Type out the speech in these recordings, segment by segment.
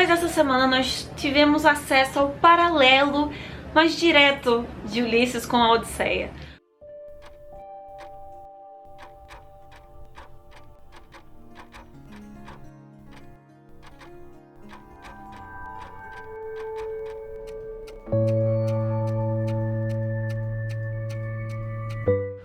mas essa semana nós tivemos acesso ao paralelo mais direto de Ulisses com a Odisseia.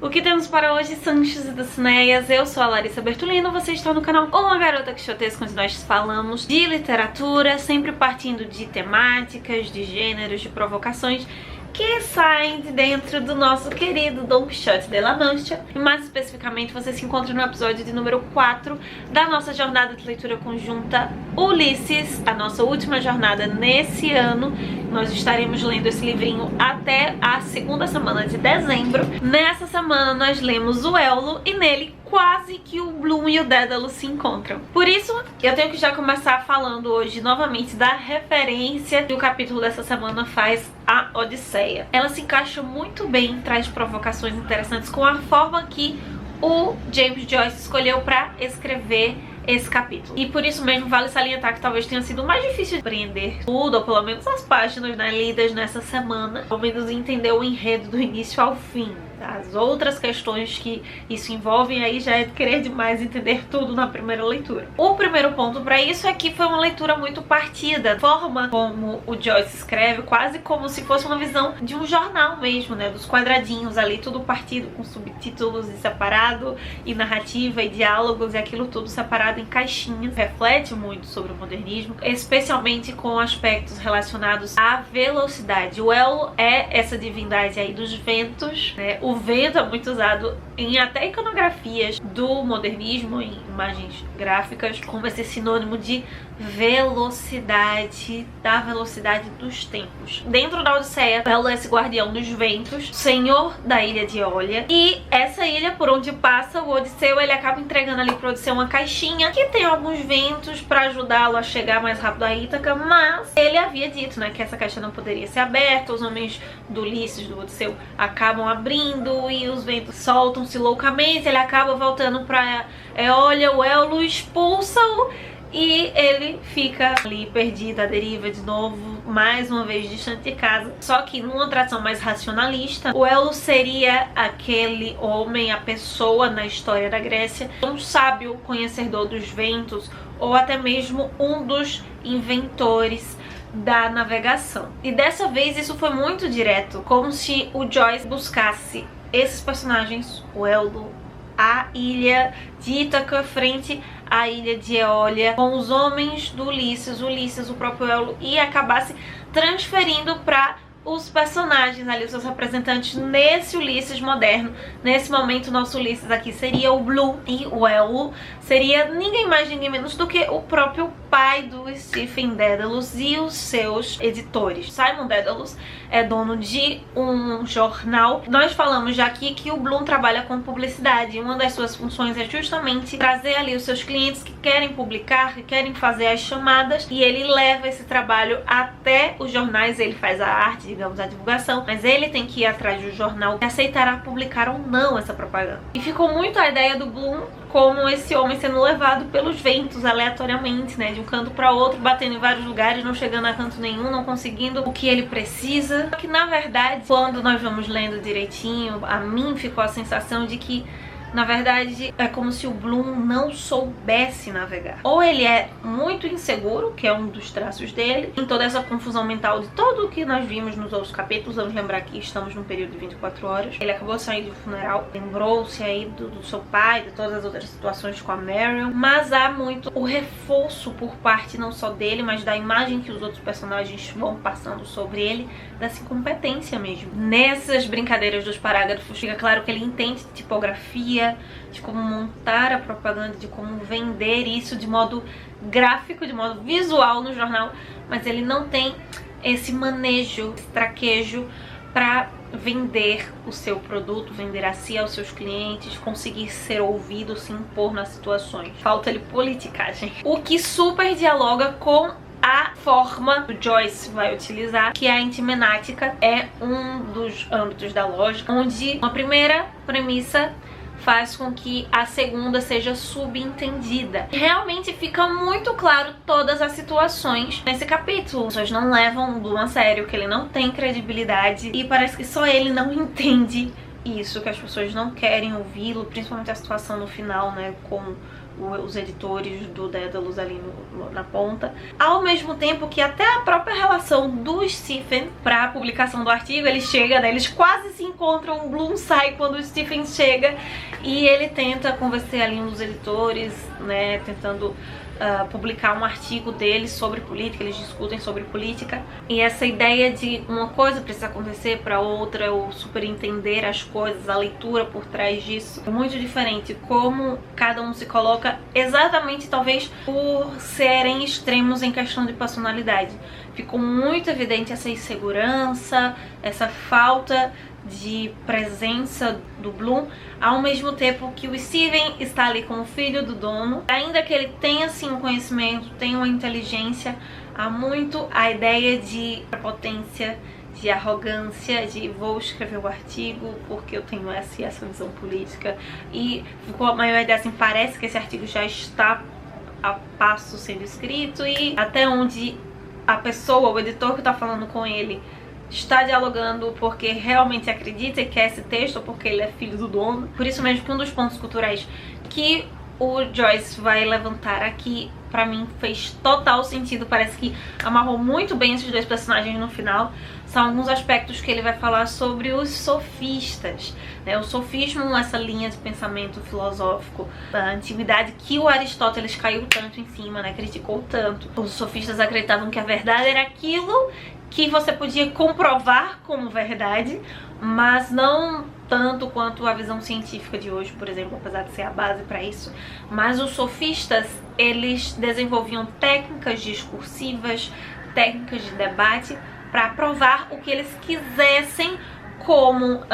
O que temos para hoje, Sanchos e Dulcineias? Eu sou a Larissa Bertolino, você está no canal Uma Garota Quixotesca, onde nós falamos de literatura, sempre partindo de temáticas, de gêneros, de provocações que saem de dentro do nosso querido Don Quixote de La Mancha. E mais especificamente, você se encontra no episódio de número 4 da nossa jornada de leitura conjunta Ulisses, a nossa última jornada nesse ano. Nós estaremos lendo esse livrinho até a segunda semana de dezembro. Nessa semana nós lemos o Éolo e nele quase que o Bloom e o Dédalo se encontram. Por isso, eu tenho que já começar falando hoje novamente da referência que o capítulo dessa semana faz à Odisseia. Ela se encaixa muito bem, traz provocações interessantes com a forma que o James Joyce escolheu para escrever esse capítulo. E por isso mesmo vale salientar que talvez tenha sido mais difícil de compreender tudo, ou pelo menos as páginas, né, lidas nessa semana, ao menos entender o enredo do início ao fim. As outras questões que isso envolve aí já é querer demais entender tudo na primeira leitura. O primeiro ponto para isso é que foi uma leitura muito partida. A forma como o Joyce escreve, quase como se fosse uma visão de um jornal mesmo, né? Dos quadradinhos ali, tudo partido com subtítulos e separado, e narrativa e diálogos, e aquilo tudo separado em caixinhas. Reflete muito sobre o modernismo, especialmente com aspectos relacionados à velocidade. O Éolo é essa divindade aí dos ventos, né? O vento é muito usado em até iconografias do modernismo, em imagens gráficas, como esse sinônimo de velocidade, da velocidade dos tempos. Dentro da Odisseia, Éolo é esse guardião dos ventos, senhor da ilha de Eólia, e essa ilha por onde passa o Odisseu, ele acaba entregando ali para o Odisseu uma caixinha que tem alguns ventos para ajudá-lo a chegar mais rápido a Ítaca, mas ele havia dito, né, que essa caixa não poderia ser aberta. Os homens do Ulisses, do Odisseu, acabam abrindo e os ventos soltam-se loucamente, ele acaba voltando para Eólia, o Éolo expulsa-o e ele fica ali perdido, à deriva de novo, mais uma vez distante de casa. Só que numa tração mais racionalista, o Éolo seria aquele homem, a pessoa na história da Grécia, um sábio conhecedor dos ventos, ou até mesmo um dos inventores da navegação. E dessa vez isso foi muito direto, como se o Joyce buscasse esses personagens, o Éolo, a ilha de Ítaca frente à ilha de Eólia, com os homens do Ulisses, o próprio Éolo, e acabasse transferindo para os personagens ali, os seus representantes nesse Ulisses moderno. Nesse momento, o nosso Ulisses aqui seria o Bloom, e o Éolo seria ninguém mais, ninguém menos do que o próprio pai do Stephen Dedalus e os seus editores. Simon Dedalus é dono de um jornal. Nós falamos já aqui que o Bloom trabalha com publicidade, e uma das suas funções é justamente trazer ali os seus clientes que querem publicar, que querem fazer as chamadas, e ele leva esse trabalho até os jornais. Ele faz a arte, digamos, a divulgação, mas ele tem que ir atrás do jornal que aceitará publicar ou não essa propaganda. E ficou muito a ideia do Bloom como esse homem sendo levado pelos ventos aleatoriamente, né, de um canto para outro, batendo em vários lugares, não chegando a canto nenhum, não conseguindo o que ele precisa. Só que na verdade, quando nós vamos lendo direitinho, a mim ficou a sensação de que na verdade é como se o Bloom não soubesse navegar. Ou ele é muito inseguro, que é um dos traços dele, em toda essa confusão mental de tudo o que nós vimos nos outros capítulos. Vamos lembrar que estamos num período de 24 horas. Ele acabou saindo do funeral, lembrou-se aí do seu pai, de todas as outras situações com a Marion, mas há muito o reforço por parte não só dele, mas da imagem que os outros personagens vão passando sobre ele, dessa incompetência mesmo. Nessas brincadeiras dos parágrafos fica claro que ele entende de tipografia, de como montar a propaganda, de como vender isso de modo gráfico, de modo visual no jornal, mas ele não tem esse manejo, esse traquejo para vender o seu produto, vender a si, aos seus clientes, conseguir ser ouvido, se impor nas situações. Falta-lhe politicagem. O que super dialoga com a forma que o Joyce vai utilizar, que é a antimenática, é um dos âmbitos da lógica, onde uma primeira premissa faz com que a segunda seja subentendida. Realmente fica muito claro todas as situações nesse capítulo. As pessoas não levam o Bloom a sério, que ele não tem credibilidade e parece que só ele não entende isso, que as pessoas não querem ouvi-lo, principalmente a situação no final, né, com os editores do Daedalus ali na ponta. Ao mesmo tempo que até a própria relação do Stephen para a publicação do artigo, ele chega, né, eles quase se encontram, o Bloom sai quando o Stephen chega e ele tenta convencer ali um dos editores, né, tentando publicar um artigo deles sobre política, eles discutem sobre política. E essa ideia de uma coisa precisa acontecer para outra, ou super entender as coisas, a leitura por trás disso, é muito diferente como cada um se coloca, exatamente talvez por serem extremos em questão de personalidade. Ficou muito evidente essa insegurança, essa falta de presença do Bloom, ao mesmo tempo que o Steven está ali como filho do dono. Ainda que ele tenha assim um conhecimento, tenha uma inteligência, há muito a ideia de potência, de arrogância, de vou escrever o artigo porque eu tenho essa e essa visão política, e ficou a maior ideia assim, parece que esse artigo já está a passo sendo escrito, e até onde a pessoa, o editor que está falando com ele, está dialogando porque realmente acredita e quer esse texto, ou porque ele é filho do dono. Por isso mesmo que um dos pontos culturais que o Joyce vai levantar aqui, pra mim fez total sentido, parece que amarrou muito bem esses dois personagens no final, são alguns aspectos que ele vai falar sobre os sofistas, né? O sofismo, essa linha de pensamento filosófico da antiguidade que o Aristóteles caiu tanto em cima, né? Criticou tanto. Os sofistas acreditavam que a verdade era aquilo que você podia comprovar como verdade, mas não tanto quanto a visão científica de hoje, por exemplo, apesar de ser a base para isso. Mas os sofistas, eles desenvolviam técnicas discursivas, técnicas de debate para provar o que eles quisessem como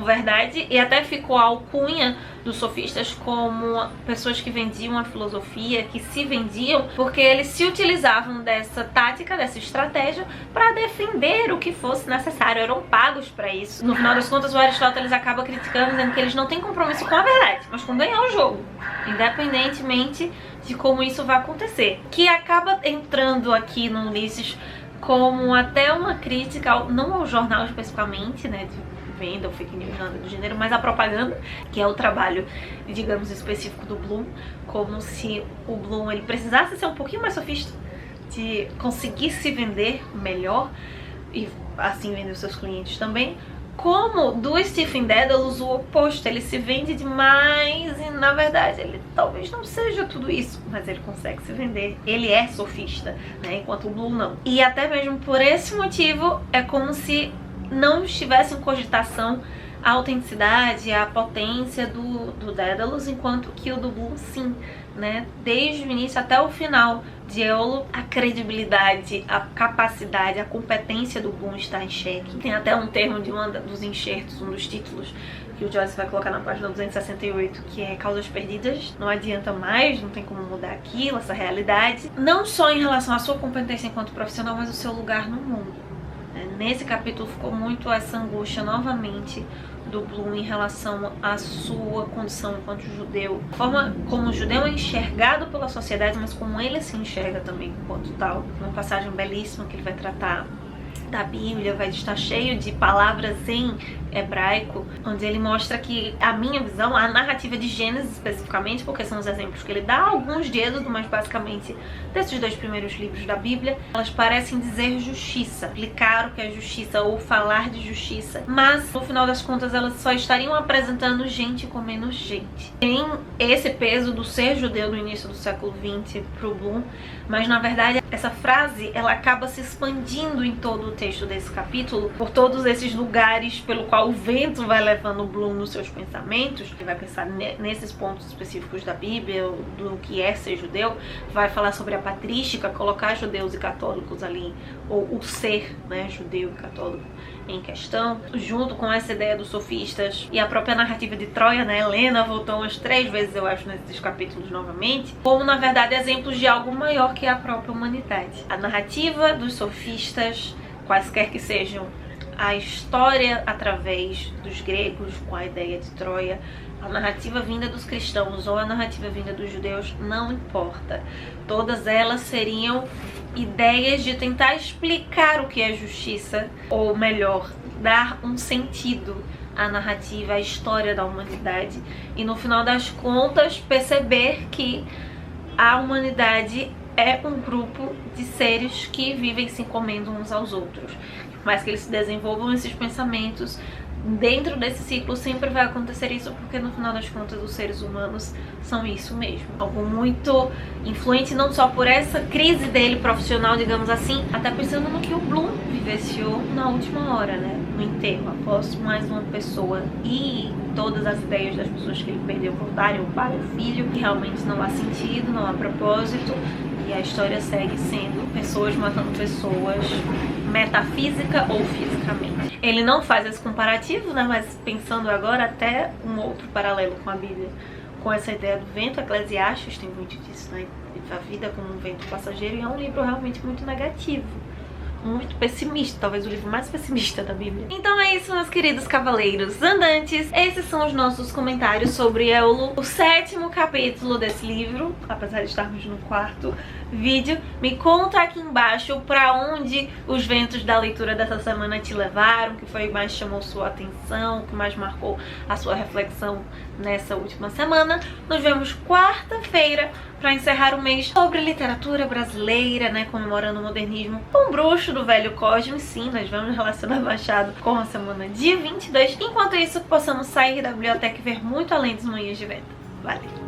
verdade, e até ficou a alcunha dos sofistas como pessoas que vendiam a filosofia, que se vendiam porque eles se utilizavam dessa tática, dessa estratégia para defender o que fosse necessário, eram pagos para isso. No final das contas, o Aristóteles acaba criticando, dizendo que eles não têm compromisso com a verdade, mas com ganhar o jogo, independentemente de como isso vai acontecer, que acaba entrando aqui no Ulisses como até uma crítica, não ao jornal especificamente, né, de venda ou fake news, nada do gênero, mas a propaganda, que é o trabalho, digamos, específico do Bloom, como se o Bloom ele precisasse ser um pouquinho mais sofista, de conseguir se vender melhor e assim vender os seus clientes também. Como do Stephen Daedalus, o oposto, ele se vende demais e na verdade ele talvez não seja tudo isso, mas ele consegue se vender, ele é sofista, né, enquanto o Bloom não. E até mesmo por esse motivo é como se não estivesse em cogitação a autenticidade, a potência do Daedalus, enquanto que o do Bloom sim, né, desde o início até o final de Eolo, a credibilidade, a capacidade, a competência do Bloom está em xeque. Tem até um termo de um dos enxertos, um dos títulos que o Joyce vai colocar na página 268, que é causas perdidas, não adianta mais, não tem como mudar aquilo, essa realidade, não só em relação à sua competência enquanto profissional, mas o seu lugar no mundo. Nesse capítulo ficou muito essa angústia novamente do Bloom em relação à sua condição enquanto judeu, a forma como o judeu é enxergado pela sociedade, mas como ele se enxerga também enquanto tal. Uma passagem belíssima que ele vai tratar da Bíblia, vai estar cheio de palavras em hebraico, onde ele mostra que a minha visão, a narrativa de Gênesis especificamente, porque são os exemplos que ele dá, alguns de Êxodo, mas basicamente desses dois primeiros livros da Bíblia, elas parecem dizer justiça, explicar o que é justiça ou falar de justiça, mas no final das contas elas só estariam apresentando gente com menos gente. Tem esse peso do ser judeu no início do século XX pro Bloom, mas na verdade essa frase ela acaba se expandindo em todo o texto desse capítulo, por todos esses lugares pelo qual o vento vai levando o Bloom nos seus pensamentos. Ele vai pensar nesses pontos específicos da Bíblia, do que é ser judeu, vai falar sobre a patrística, colocar judeus e católicos ali, ou o ser, né, judeu e católico em questão, junto com essa ideia dos sofistas e a própria narrativa de Troia, né? Helena voltou umas 3 vezes, eu acho, nesses capítulos novamente, como na verdade exemplos de algo maior que a própria humanidade. A narrativa dos sofistas, quaisquer que sejam, a história através dos gregos, com a ideia de Troia, a narrativa vinda dos cristãos ou a narrativa vinda dos judeus, não importa. Todas elas seriam ideias de tentar explicar o que é justiça, ou melhor, dar um sentido à narrativa, à história da humanidade, e no final das contas perceber que a humanidade é um grupo de seres que vivem se comendo uns aos outros. Por mais que eles se desenvolvam esses pensamentos, dentro desse ciclo sempre vai acontecer isso, porque no final das contas os seres humanos são isso mesmo. Algo muito influente não só por essa crise dele profissional, digamos assim, até pensando no que o Bloom vivenciou na última hora, né? No enterro, após mais uma pessoa e todas as ideias das pessoas que ele perdeu voltarem, o pai, o filho, que realmente não há sentido, não há propósito, e a história segue sendo pessoas matando pessoas, metafísica ou fisicamente. Ele não faz esse comparativo, né, mas pensando agora até um outro paralelo com a Bíblia, com essa ideia do vento. Eclesiastes tem muito disso, né, a vida como um vento passageiro, e é um livro realmente muito negativo, muito pessimista, talvez o livro mais pessimista da Bíblia. Então é isso, meus queridos cavaleiros andantes. Esses são os nossos comentários sobre Éolo, o 7º capítulo desse livro, apesar de estarmos no 4º vídeo. Me conta aqui embaixo pra onde os ventos da leitura dessa semana te levaram, o que foi mais chamou sua atenção, o que mais marcou a sua reflexão nessa última semana. Nos vemos quarta-feira para encerrar o mês sobre literatura brasileira, né, comemorando o modernismo com o bruxo do velho Cosme. Sim, nós vamos relacionar Machado com a semana de 22. Enquanto isso, possamos sair da biblioteca e ver muito além das manhãs de vento. Valeu!